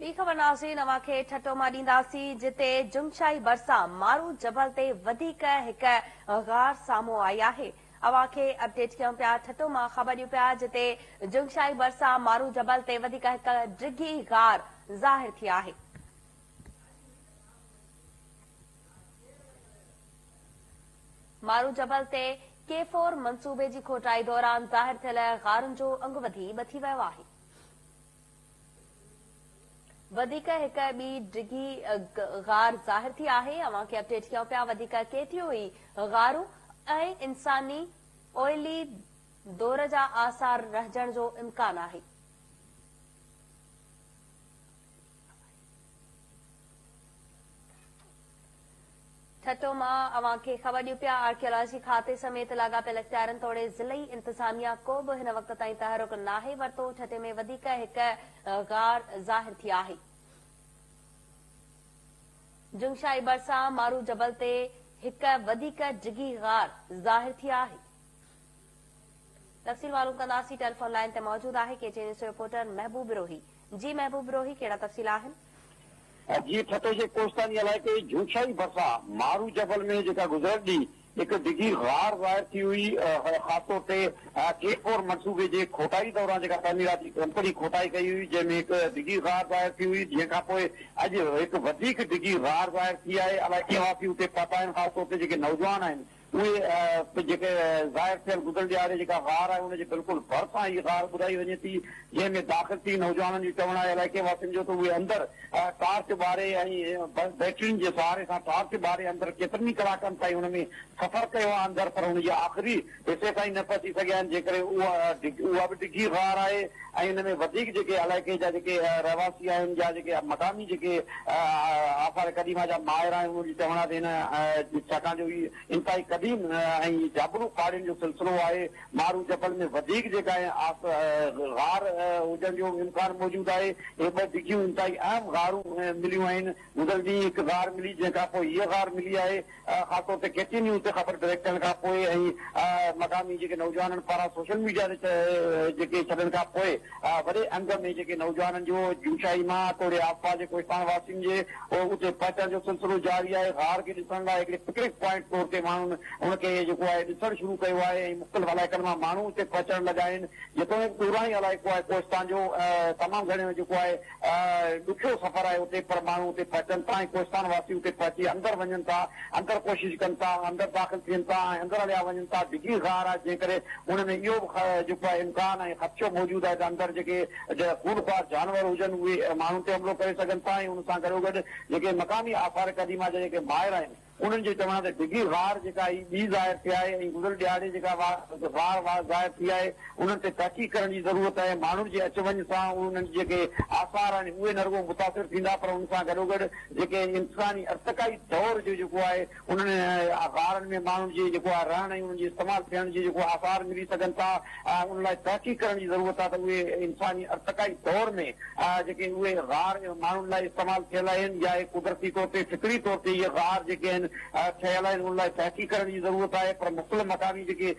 ॿी ख़बर नाज़रीन अवां खे ठटो मां ॾींदासीं जिते जुमशाई भरिसां मारू जबल ते वधीक हिक गार साम्हूं आई आहे। अवां खे अपडेट कयूं पिया ठटो मां ख़बर ॾियूं पिया जिते जुमशाई भरिसां मारू जबल ते वधीक हिक डिघी गार ज़ाहिर थी आहे। मारू जबल ते K4 मंसूबे जी खोटाई दौरान ज़ाहिर थियल गारुनि जो अंग वधी बथी वियो आहे। वधीक हिक ॿी डिघी गार ज़ाहिर थी आहे। अवां खे अपडेट कयूं पिया वधीक केतिरियूं ई गारूं ऐं इंसानी ऑयली दौर जा आसार रहिजण जो इम्कान आहे। ठटो मां अवां खे ख़बर ॾियूं पिया आर्कियोलॉजी खाते समेत लाॻापियल इख़्तियारनि तोड़े ज़िलई इंतज़ामिया को बि हिन वक़्त ताईं तहरुक नाहे वरितो। ठटे में वधीक हिक गार ज़ाहिर थी आहे। जुमशाई भरिसां मारू जबल ते हिक वधीक डिघी गार ज़ाहिर थी आहे। तफ़सील मालूम कंदासीं। टेलीफोन लाइन ते मौजूद आहे के न्यूज़ रिपोर्टर महबूब रोही। जी महबूब रोही, कहिड़ा तफ़सील आहिनि? जी ठटे जे कोस्तानी इलाइक़े जुमशाई भरिसां मारू जबल में जेका गुज़िरियल ॾींहुं हिक डिघी गार ज़ाहिर थी हुई। ख़ासि तौर ते K4 मंसूबे जे खोटाई दौरान जेका तमीराती कंपनी खोटाई कई हुई जंहिंमें हिक डिघी गार ज़ाहिर थी हुई, जंहिंखां पोइ अॼु हिक वधीक डिघी गार ज़ाहिर थी आहे। अलाए कीअं वाक़ई उते पता आहिनि, ख़ासि तौर ते जेके नौजवान आहिनि उहे जेके ज़ाहिर थियल गुज़िरियल ॾियारे जेका गार आहे उनजे बिल्कुलु भरिसां ई गार ॿुधाई वञे थी, जंहिंमें दाख़िल थी नौजवाननि जो चवणु आहे इलाइक़े वासियुनि जो त उहे अंदरि टॉर्च ॿारे ऐं बैटरियुनि जे सहारे सां टॉर्च ॿारे अंदरि केतिरनि ई कलाकनि ताईं हुन में सफ़र कयो आहे अंदरि, पर हुनजे आख़िरी हिसे ताईं न पहुची सघिया आहिनि। जेकरे उहा बि डिघी गार आहे ऐं हिन में वधीक जेके इलाइक़े जा जेके रहवासी आहिनि या जेके मक़ामी जेके आसार क़दीमा जा माहिर आहिनि उन्हनि जी चवण ते हिन छाकाणि जो इंतिहाई क़दीम ऐं जाबरू पहाड़ियुनि जो सिलसिलो आहे। मारू जबल में वधीक जेका गार हुजण जो इम्कान मौजूदु आहे। हे ॿ डिघियूं इंतिहाई अहम गारूं मिलियूं आहिनि। गुज़िरियल ॾींहुं हिकु गार मिली, जंहिंखां पोइ हीअ गार मिली आहे। ख़ासि तौर ते केतिरियुनि ॾींहंनि ते ख़बर डायरेक्ट थियण खां पोइ ऐं मक़ामी जेके नौजवाननि पारां सोशल मीडिया ते जेके छॾण खां पोइ वॾे अंग में जेके नौजवाननि जो जुमशाई मां तोड़े आसपास जे कोस्तान वासियुनि जे उते पहुचण जो सिलसिलो जारी आहे। गार खे ॾिसण लाइ हिकिड़े पिकनिक पॉइंट तौर ते माण्हुनि हुनखे जेको आहे ॾिसणु शुरू कयो आहे ऐं मुख़्तलिफ़ इलाइक़नि मां माण्हू उते पहुचण लॻा आहिनि। जेतोणीकि ॾूराई इलाइक़ो आहे कोस्तान जो तमामु घणो जेको आहे ॾुखियो सफ़र आहे उते, पर माण्हू उते पहुचनि था ऐं कोस्तान वासी उते पहुची अंदरि वञनि था, अंदरि कोशिशि कनि था, अंदरि दाख़िल थियनि था ऐं अंदरि हलिया वञनि था। डिघी गार आहे जंहिं करे हुन में इहो जेको आहे इम्कान ऐं ख़दशो मौजूदु आहे त अंदरि जेके खूनखार जानवर हुजनि उहे माण्हुनि ते हमलो करे सघनि था ऐं हुन सां गॾोगॾु जेके मक़ामी आसार क़दीमा जा जेके माहिर आहिनि उन्हनि जे चवण ते डिघी गार जेका ॿी ज़ाहिर थी आहे ऐं गुज़िरियल ॾियारे जेका गार ज़ाहिर थी आहे उन्हनि ते तहक़ीक़ करण जी ज़रूरत आहे। माण्हुनि जे अच वञ सां उन्हनि जेके आसार आहिनि उहे न रुॻो मुतासिर थींदा, पर हुन सां गॾोगॾु जेके इंसानी अर्तकाई दौर जो जेको आहे उन्हनि गारनि में माण्हुनि जे जेको आहे रहण ऐं उन्हनि जे इस्तेमालु थियण जी जेको आसार मिली सघनि था, उन लाइ तहक़ीक़ करण जी ज़रूरत आहे त उहे इंसानी अर्तकाई दौर में जेके उहे गार माण्हुनि लाइ इस्तेमालु थियल आहिनि या कुदरती तौर ते फितरी तौर ते इहे गार जेके आहिनि ठहियल आहिनि उन लाइ तहक़ीक़ करण जी ज़रूरत आहे। पर मुख़्तलिफ़ मक़ामी जेके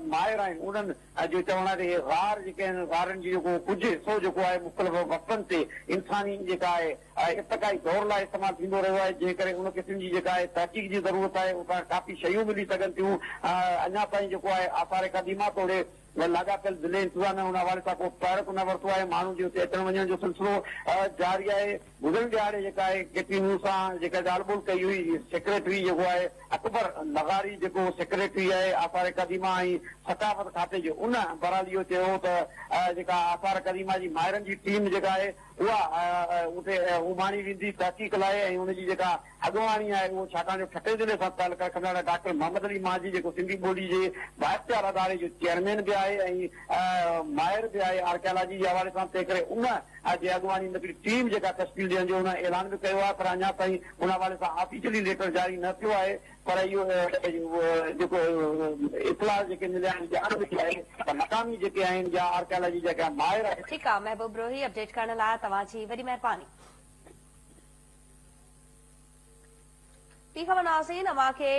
माहिर आहिनि उन्हनि जो चवण आहे त गार जेके आहिनि गारनि जी जेको कुझु हिसो जेको आहे मुख़्तलिफ़ वक़्तनि ते इंसानी जेका आहे इर्तकाई दौर लाइ इस्तेमालु थींदो रहियो आहे, जंहिं करे उन क़िस्म जी जेका आहे तहक़ीक़ जी ज़रूरत आहे। उतां काफ़ी शयूं मिली सघनि थियूं। अञा ताईं जेको आहे आसार क़दीमा तोड़े लाॻापियल ज़िले इंतज़ामिया हुन हवाले सां को तहरीक न वरितो आहे। माण्हू जे उते अचण वञण जो सिलसिलो जारी आहे। गुज़िरियल ॾियारे जेका आहे केतिरी न्यूज़ सां जेका ॻाल्हि ॿोल कई हुई सेक्रेटरी जेको आहे अकबर लगारी जेको सेक्रेटरी आहे आसार क़दीमा ऐं सकाफ़त खाते जो, उन बहरहाल इहो चयो त जेका आसार क़दीमा जी माहिरनि जी टीम जेका आहे उहा उते उमाणी वेंदी तहक़ीक़ लाइ ऐं हुनजी जेका अॻुवाणी आहे उहो छाकाणि जो ठटे ज़िले सां तालुक रखंदड़ डॉक्टर मोहम्मद अली मांझी जेको सिंधी ॿोली जे बाइख़्तियार अदारे जो चेयरमैन बि आहे ऐं माहिर बि आहे आर्कियोलॉजी जे हवाले सां, तंहिं करे उन जे अॻुवाणी हिकिड़ी टीम जेका तश्कील ॾियण जो हुन ऐलान बि कयो आहे, पर अञा ताईं हुन हवाले सां ऑफिशियली लेटर जारी न थियो आहे। पर इहो जेको इतलाह जेके मिलिया आहिनि ॼाण बि आहे त मक़ामी जेके आहिनि या आर्कियोलॉजी जेका माहिर आहिनि। ठीकु आहे महबूब रोही, अपडेट करण लाइ तव्हांजी वॾी महिरबानी। ॿी ख़बर नाज़रीन अवां खे